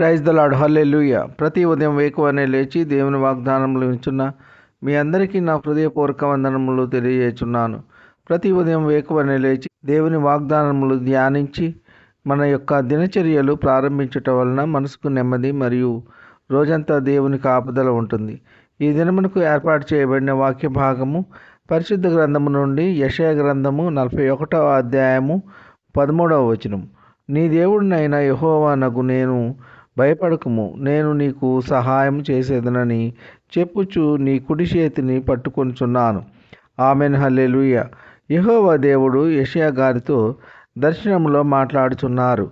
Praise the lord, హల్లెలూయా. ప్రతి ఉదయం వేకువనే లేచి దేవుని వాగ్దానములు వింటున్న మీ అందరికీ నా హృదయపూర్వక వందనములు తెలియజేస్తున్నాను. ప్రతి ఉదయం వేకువనే లేచి దేవుని వాగ్దానములు ధ్యానించి మన యొక్క దినచర్యలు ప్రారంభించటం వలన మనసుకు నెమ్మది మరియు రోజంతా దేవుని కాపుదల ఉంటుంది. ఈ దినమునకు ఏర్పాటు చేయబడిన వాక్య భాగము పరిశుద్ధ గ్రంథము నుండి యెషయా గ్రంథము 41వ అధ్యాయము 13వ వచనం. నీ దేవుడినైన యెహోవానగు నేను భయపడకుము, నేను నీకు సహాయం చేసేదనని చెప్పుచు నీ కుడి చేతిని పట్టుకొనుచున్నాను. ఆమెన్, హల్లెలూయా. యెహోవా దేవుడు యెషయా గారితో దర్శనములో మాట్లాడుచున్నారు.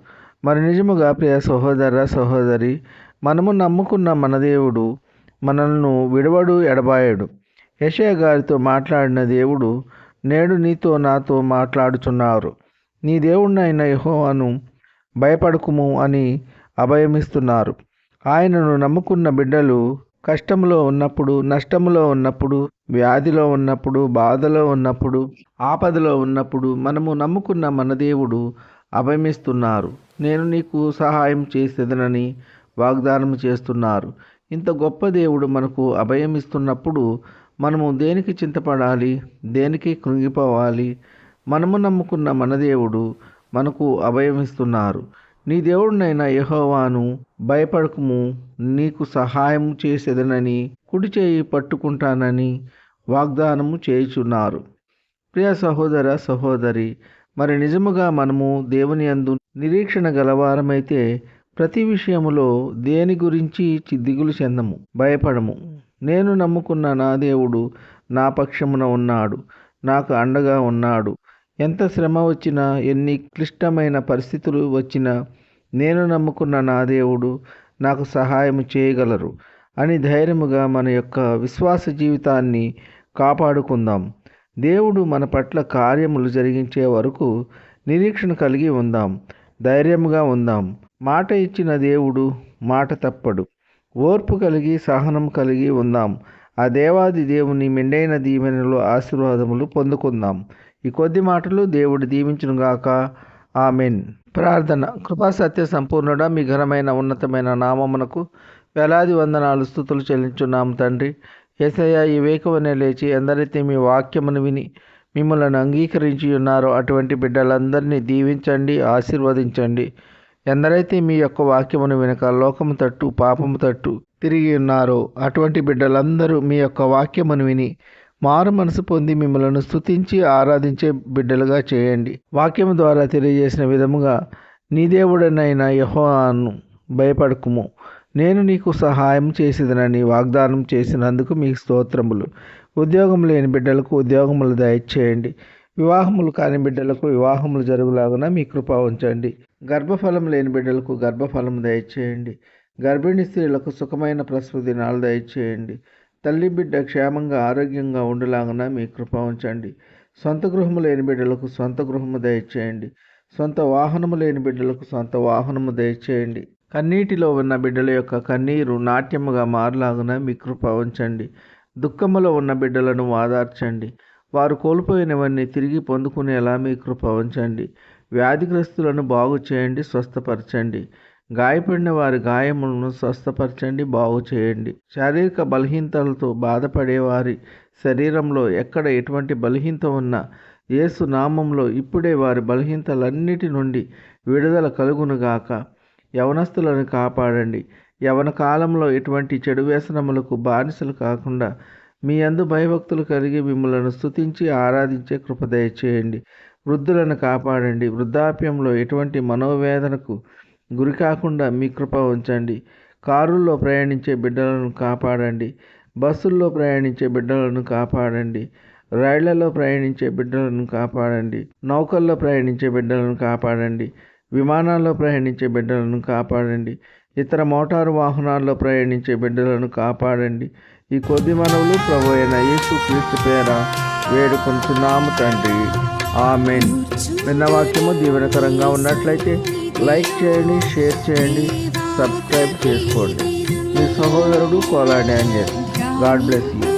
మరి నిజముగా ప్రియ సహోదర సహోదరి, మనము నమ్ముకున్న మన దేవుడు మనల్ని విడవడు, ఎడబాయడు. యెషయా గారితో మాట్లాడిన దేవుడు నేడు నీతో నాతో మాట్లాడుచున్నారు. నీ దేవుడినైన యెహోవాను భయపడకుము అని అభయమిస్తున్నారు. ఆయనను నమ్ముకున్న బిడ్డలు కష్టంలో ఉన్నప్పుడు, నష్టంలో ఉన్నప్పుడు, వ్యాధిలో ఉన్నప్పుడు, బాధలో ఉన్నప్పుడు, ఆపదలో ఉన్నప్పుడు మనము నమ్ముకున్న మన దేవుడు అభయమిస్తున్నారు. నేను నీకు సహాయం చేసేదనని వాగ్దానం చేస్తున్నారు. ఇంత గొప్ప దేవుడు మనకు అభయమిస్తున్నప్పుడు మనము దేనికి చింతపడాలి, దేనికి కృంగిపోవాలి? మనము నమ్ముకున్న మన దేవుడు మనకు అభయమిస్తున్నారు. నీ దేవుడినైన యెహోవాను భయపడకుము, నీకు సహాయం చేసేదనని కుడి చేయి పట్టుకుంటానని వాగ్దానము చేయుచున్నారు. ప్రియ సహోదర సహోదరి, మరి నిజముగా మనము దేవుని యందు నిరీక్షణ గలవారమైతే ప్రతి విషయములో దేని గురించి దిగులు చెందము, భయపడము. నేను నమ్ముకున్న నా దేవుడు నా పక్షమున ఉన్నాడు, నాకు అండగా ఉన్నాడు. ఎంత శ్రమ వచ్చినా, ఎన్ని క్లిష్టమైన పరిస్థితులు వచ్చినా నేను నమ్ముకున్న నా దేవుడు నాకు సహాయం చేయగలరు అని ధైర్యముగా మన యొక్క విశ్వాస జీవితాన్ని కాపాడుకుందాం. దేవుడు మన పట్ల కార్యములు జరిగించే వరకు నిరీక్షణ కలిగి ఉందాం, ధైర్యముగా ఉందాం. మాట ఇచ్చిన దేవుడు మాట తప్పడు. ఓర్పు కలిగి సహనం కలిగి ఉందాం. ఆ దేవాది దేవుని మెండైన దీవెనలో ఆశీర్వాదములు పొందుకుందాం. ఈ కొద్ది మాటలు దేవుడు దీవించునుగాక. ఆమెన్. ప్రార్థన. కృపా సత్య సంపూర్ణుడా, మీ ఘనమైన ఉన్నతమైన నామమునకు వేలాది వందనాలు స్తుతులు చెల్లించున్నాము తండ్రి. యేసయ్య, ఈ వేకువనే లేచి ఎందరైతే మీ వాక్యమును విని మిమ్మల్ని అంగీకరించి ఉన్నారో అటువంటి బిడ్డలందరినీ దీవించండి, ఆశీర్వదించండి. ఎందరైతే మీ యొక్క వాక్యమును వినక లోకము తట్టు, పాపము తట్టు తిరిగి ఉన్నారో అటువంటి బిడ్డలందరూ మీ యొక్క వాక్యమును విని మారు మనసు పొంది మిమ్మల్ని స్తుతించి ఆరాధించే బిడ్డలుగా చేయండి. వాక్యము ద్వారా తెలియజేసిన విధముగా నీ దేవుడనైన యెహోవాను భయపడకుము, నేను నీకు సహాయం చేసేదనని వాగ్దానం చేసినందుకు మీకు స్తోత్రములు. ఉద్యోగం లేని బిడ్డలకు ఉద్యోగములు దయచేయండి. వివాహములు కాని బిడ్డలకు వివాహములు జరుగులాగున మీ కృప ఉంచండి. గర్భఫలం లేని బిడ్డలకు గర్భఫలం దయచేయండి. గర్భిణీ స్త్రీలకు సుఖమైన ప్రసవ దినాలు దయచేయండి. తల్లి బిడ్డ క్షేమంగా ఆరోగ్యంగా ఉండలాగున మీ కృప ఉంచండి. సొంత గృహము లేని బిడ్డలకు సొంత గృహము దయచేయండి. సొంత వాహనము లేని బిడ్డలకు సొంత వాహనము దయచేయండి. కన్నీటిలో ఉన్న బిడ్డల యొక్క కన్నీరు నాట్యముగా మారలాగున మీ కృప ఉంచండి. దుఃఖములో ఉన్న బిడ్డలను వాదార్చండి. వారు కోల్పోయినవన్నీ తిరిగి పొందుకునేలా మీ కృప ఉంచండి. వ్యాధిగ్రస్తులను బాగు చేయండి, స్వస్థపరచండి. గాయపడిన వారి గాయములను స్వస్థపరచండి, బాగు చేయండి. శారీరక బలహీనతలతో బాధపడేవారి శరీరంలో ఎక్కడ ఎటువంటి బలహీనత ఉన్నా యేసు నామంలో ఇప్పుడే వారి బలహీనతలన్నిటి నుండి విడుదల కలుగునుగాక. యవనస్తులను కాపాడండి. యవన కాలంలో ఎటువంటి చెడు వ్యసనములకు బానిసలు కాకుండా మీ యందు భయభక్తులు కలిగి మిమ్మల్ని స్తుతించి ఆరాధించే కృప దయచేయండి. వృద్ధులను కాపాడండి. వృద్ధాప్యంలో ఎటువంటి మనోవేదనకు గురి కాకుండా మీ కృప ఉంచండి. కారుల్లో ప్రయాణించే బిడ్డలను కాపాడండి. బస్సుల్లో ప్రయాణించే బిడ్డలను కాపాడండి. రైళ్లలో ప్రయాణించే బిడ్డలను కాపాడండి. నౌకల్లో ప్రయాణించే బిడ్డలను కాపాడండి. విమానాల్లో ప్రయాణించే బిడ్డలను కాపాడండి. ఇతర మోటారు వాహనాల్లో ప్రయాణించే బిడ్డలను కాపాడండి. ఈ కొద్ది మనవులు ప్రభు అయిన యేసు క్రీస్తు పేర వేడుకొంటున్నాము తండ్రి. ఆమెన్. విన్న వాక్యము దీవెనకరంగా ఉన్నట్లయితే లైక్ చేయండి, షేర్ చేయండి, సబ్స్క్రైబ్ చేసుకోండి. మీ సహోదరుడు Kola Daniel. God bless you.